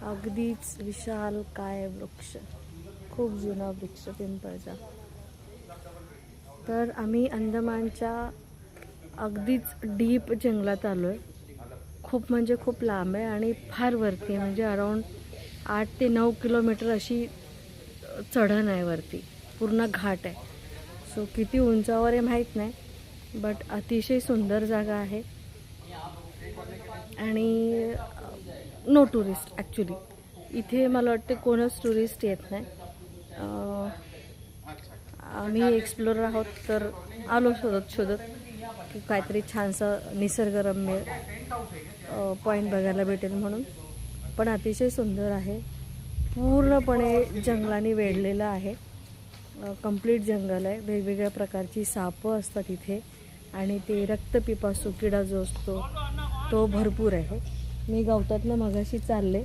अगदीच विशाल काय वृक्ष, खूप जुना वृक्ष पिंपळचा. तर आम्ही अंदमानच्या अगदीच डीप जंगलात आलो आहे. खूप म्हणजे खूप लांब आहे आणि फार वरती आहे, म्हणजे अराऊंड 8 ते 9 किलोमीटर अशी चढण आहे वरती, पूर्ण घाट आहे. सो किती उंचावर आहे माहीत नाही, बट अतिशय सुंदर जागा आहे. आणि नो टुरिस्ट ॲक्च्युली इथे मला वाटते कोणच टुरिस्ट येत नाही. आम्ही एक्सप्लोरर आहोत, तर आलो शोधत की काहीतरी छानसं निसर्गरम्य पॉईंट बघायला भेटेल म्हणून. पण अतिशय सुंदर आहे, पूर्णपणे जंगलाने वेढलेलं आहे. कंप्लीट जंगल आहे, वेगवेगळ्या प्रकारची सापं असतात इथे आणि ते रक्तपिपासू किडा जो असतो तो भरपूर आहे. मी गवतातनं मगाशी चालले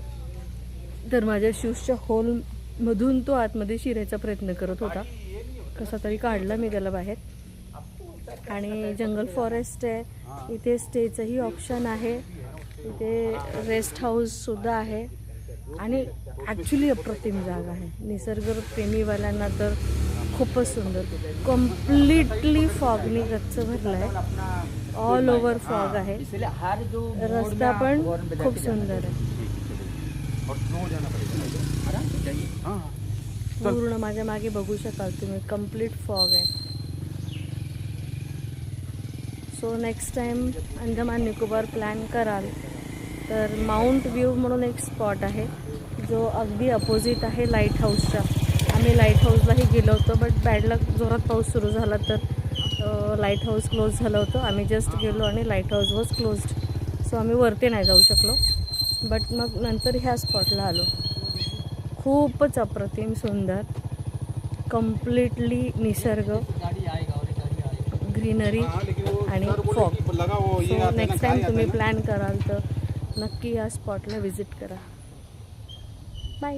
तर माझ्या शूजच्या होलमधून तो आतमध्ये शिरायचा प्रयत्न करत होता. कसा तरी काढला मी त्याला बाहेर. आणि जंगल फॉरेस्ट आहे इथे, स्टेचंही ऑप्शन आहे इथे, रेस्ट हाऊससुद्धा आहे आणि ॲक्च्युली अप्रतिम जागा आहे. निसर्गप्रेमीवाल्यांना तर खूपच सुंदर. कम्प्लिटली फॉगनी गच्च भरला आहे, ऑल ओव्हर फॉग आहे. रस्ता पण खूप सुंदर आहे, पूर्ण माझ्या मागे बघू शकाल तुम्ही, कम्प्लीट फॉग आहे. So next time Andaman Nicobar plan कराल तर माउंट व्ह्यू म्हणून एक स्पॉट आहे जो अगदी अपोजिट आहे लाईट हाऊसच्या. आम्ही लाईट हाऊसलाही गेलो होतो, बट बॅड लक, जोरात पाऊस सुरू झाला तर लाईट हाऊस क्लोज झालं होतं. आम्ही जस्ट गेलो आणि light house was closed, so आम्ही वरती नाही जाऊ शकलो. बट मग नंतर ह्या स्पॉटला आलो. खूपच अप्रतिम सुंदर, कम्प्लिटली निसर्ग, ग्रीनरी आणि फॉग. सो नेक्स्ट टाईम तुम्ही प्लॅन कराल तर नक्की या स्पॉटला व्हिजिट करा. बाय.